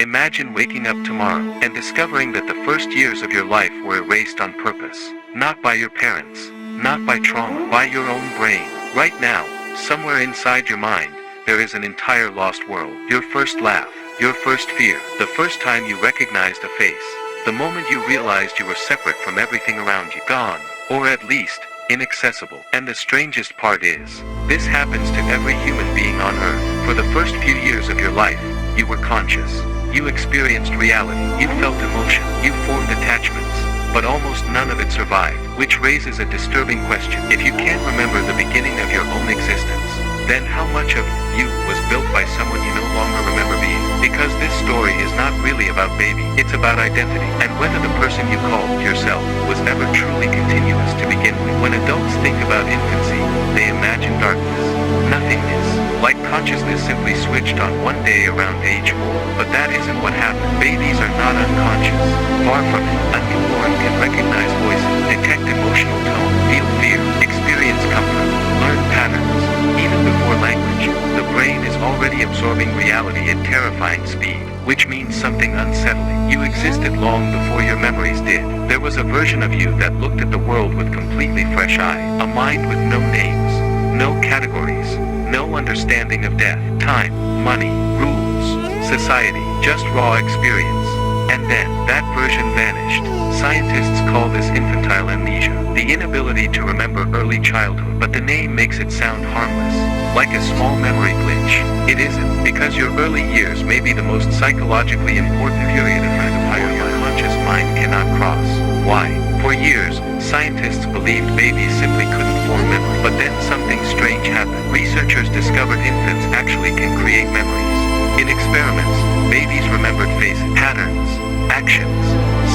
Imagine waking up tomorrow and discovering that the first years of your life were erased on purpose. Not by your parents, not by trauma, by your own brain. Right now, somewhere inside your mind, there is an entire lost world. Your first laugh, your first fear, the first time you recognized a face, the moment you realized you were separate from everything around you, gone, or at least, inaccessible. And the strangest part is, this happens to every human being on Earth. For the first few years of your life, you were conscious. You experienced reality. You felt emotion. You formed attachments. But almost none of it survived, which raises a disturbing question. If you can't remember the beginning of your own existence, then how much of you was built by someone you no longer remember being? Because this story is not really about baby, it's about identity, and whether the person you called yourself was ever truly continuous to begin with. When adults think about infancy, they imagine darkness, nothingness, like consciousness simply switched on one day around age 4. But that isn't what happened. Babies are not unconscious. Far from it. A newborn can recognize voices, detect emotional tone, feel fear, experience comfort, learn patterns. Even before language, the brain is already absorbing reality at terrifying speed, which means something unsettling. You existed long before your memories did. There was a version of you that looked at the world with completely fresh eyes, a mind with no names, no categories, no understanding of death, time, money, rules, society, just raw experience. And then, that version vanished. Scientists call this infantile amnesia, the inability to remember early childhood, but the name makes it sound harmless, like a small memory glitch. It isn't, because your early years may be the most psychologically important period of your entire life. Your conscious mind cannot cross. Why? For years, scientists believed babies simply couldn't form memory. But then something strange happened. Researchers discovered infants actually can create memories. In experiments, babies remembered faces, patterns, actions.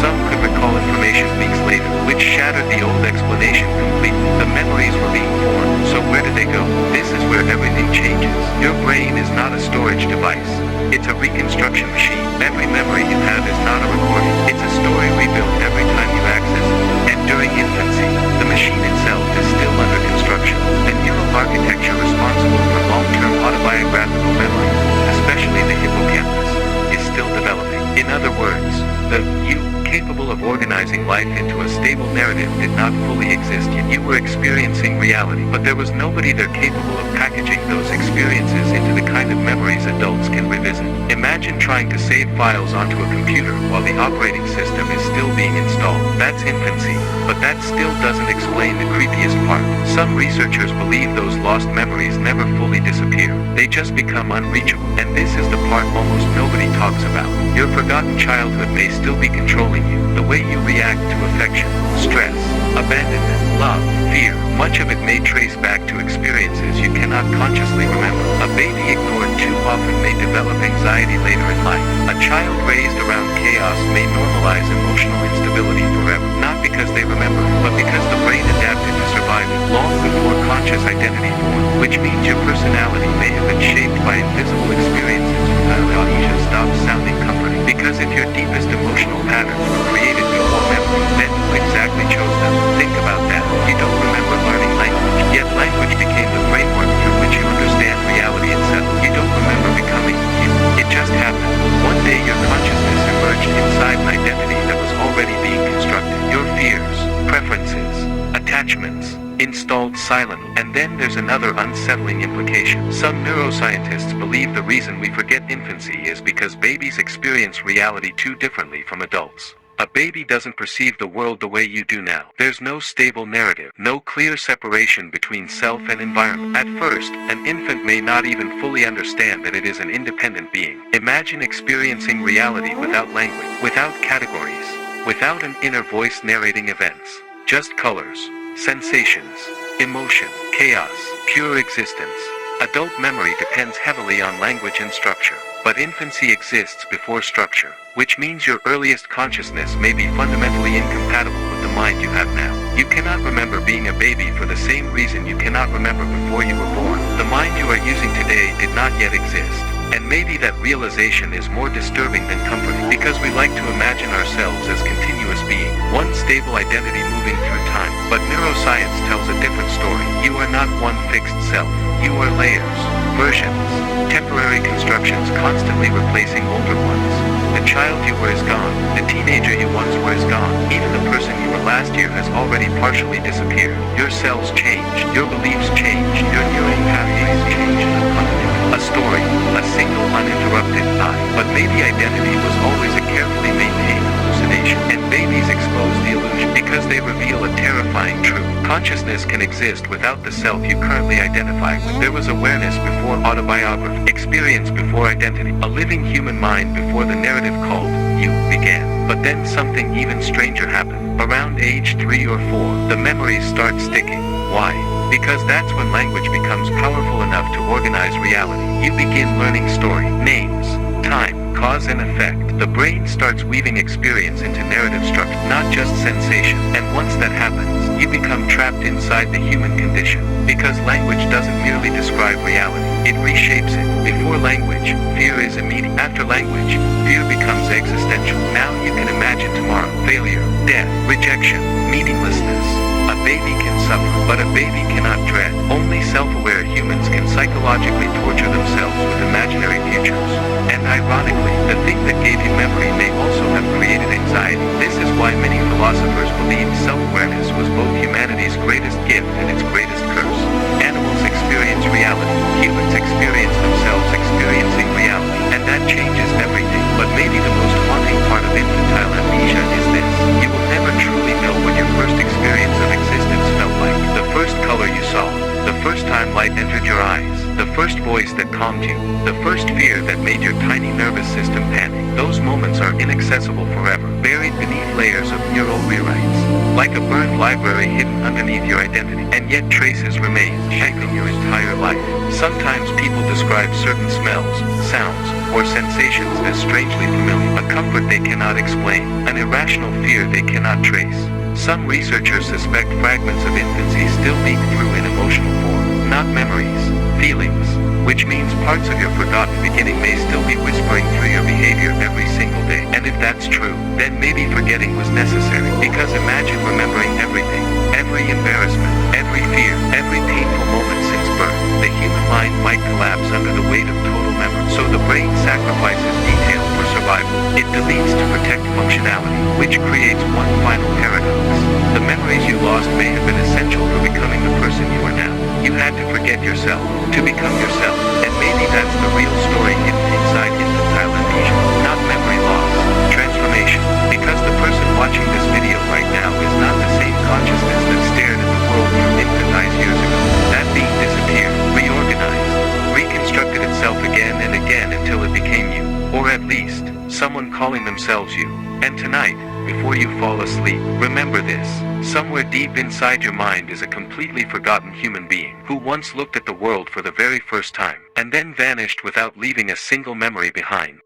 Some could recall information weeks later, which shattered the old explanation completely. The memories were being formed, so where did they go? This is where everything changes. Your brain is not a storage device. It's a reconstruction machine. Every memory you have is not a recording. It's a story rebuilt every time you access it. And during infancy, the machine itself is still under construction. The neural architecture responsible for long-term autobiographical memories, especially the hippocampus, is still developing. In other words, the you capable of organizing life into a stable narrative did not fully exist yet. You were experiencing reality, but there was nobody there capable of packaging those experiences into the kind of memories adults can revisit. Imagine trying to save files onto a computer while the operating system is still being installed. That's infancy, but that still doesn't explain the creepiest part. Some researchers believe those lost memories never fully disappear. They just become unreachable. And this is the part almost nobody talks about. Your forgotten childhood may still be controlling you. The way you react to affection, stress, abandonment, love, fear, much of it may trace back to experiences you cannot consciously remember. A baby ignored too often may develop anxiety later in life. A child raised around chaos may normalize emotional instability forever. Not because they remember, but because the brain adapted to survival long before conscious identity formed. Which means your personality may have been shaped by invisible experiences. Amnesia stops sounding comforting. Because if your deepest emotional patterns were created before memory, then who exactly chose them? Think about that. You don't remember learning language, yet language became the framework through which you understand reality itself. You don't remember becoming you. It just happened. One day your consciousness emerged inside an identity that was already being constructed. Your fears, preferences, attachments, installed silently. And then there's another unsettling implication. Some neuroscientists believe the reason we forget infancy is because babies experience reality too differently from adults. A baby doesn't perceive the world the way you do now. There's no stable narrative, no clear separation between self and environment. At first, an infant may not even fully understand that it is an independent being. Imagine experiencing reality without language, without categories, without an inner voice narrating events. Just colors, sensations, emotion, chaos, pure existence. Adult memory depends heavily on language and structure, but infancy exists before structure, which means your earliest consciousness may be fundamentally incompatible with the mind you have now. You cannot remember being a baby for the same reason you cannot remember before you were born. The mind you are using today did not yet exist. And maybe that realization is more disturbing than comforting, because we like to imagine ourselves as continuous being, one stable identity moving through time. But neuroscience tells a different story. You are not one fixed self. You are layers, versions, temporary constructions constantly replacing older ones. child you were is gone. The teenager you once were is gone. Even the person you were last year has already partially disappeared. Your cells change. Your beliefs change. Your neural pathways change in a continuum. A story, a single uninterrupted I. But maybe identity was always a carefully maintained hallucination. And babies expose the illusion because they reveal a terrifying truth. Consciousness can exist without the self you currently identify with. There was awareness before autobiography, experience before identity, a living human mind before the narrative called you began. But then something even stranger happened. Around age 3 or 4, the memories start sticking. Why? Because that's when language becomes powerful enough to organize reality. You begin learning story, names, time, cause and effect. The brain starts weaving experience into narrative structure, not just sensation. And once that happens, you become trapped inside the human condition. Because language doesn't merely describe reality, it reshapes it. Before language, fear is immediate. After language, fear becomes existential. Now you can imagine tomorrow. Failure, death, rejection, meaninglessness. A baby can suffer, but a baby cannot dread. Only self-aware humans can psychologically torture themselves with imaginary futures. And ironically, the thing that gave you memory may also have created anxiety. This is why many philosophers believe self-awareness was both humanity's greatest gift and its greatest curse. Animals experience reality. Humans experience themselves experiencing reality. And that changes everything. But maybe the most haunting part of infantile amnesia is this. You will never truly know what your first experience of existence felt like. The first color you saw. The first time light entered your eyes. The first voice that calmed you. The first fear that made your tiny nervous system panic. Those moments are inaccessible forever, buried beneath layers of neural rewrites. Like a burned library hidden underneath your identity. And yet traces remain, shaping your entire life. Sometimes people describe certain smells, sounds, or sensations as strangely familiar. A comfort they cannot explain. An irrational fear they cannot trace. Some researchers suspect fragments of infancy still leak through in emotional form, not memories, feelings, which means parts of your forgotten beginning may still be whispering through your behavior every single day. And if that's true, then maybe forgetting was necessary. Because imagine remembering everything, every embarrassment, every fear, every painful moment since birth. The human mind might collapse under the weight of total memory. So the brain sacrifices detail for survival. It deletes to protect functionality, which creates one final paradox. The memories you lost may have been essential for becoming the person you are now. You had to forget yourself, to become yourself. And maybe that's the real story hidden inside infantile amnesia. Not memory loss, transformation. Because the person watching this video right now is not the same consciousness that stared at the world through infantile years ago. That being disappeared, reorganized, reconstructed itself again and again until it became you. Or at least, someone calling themselves you. And tonight, before you fall asleep, remember this. Somewhere deep inside your mind is a completely forgotten human being who once looked at the world for the very first time, and then vanished without leaving a single memory behind.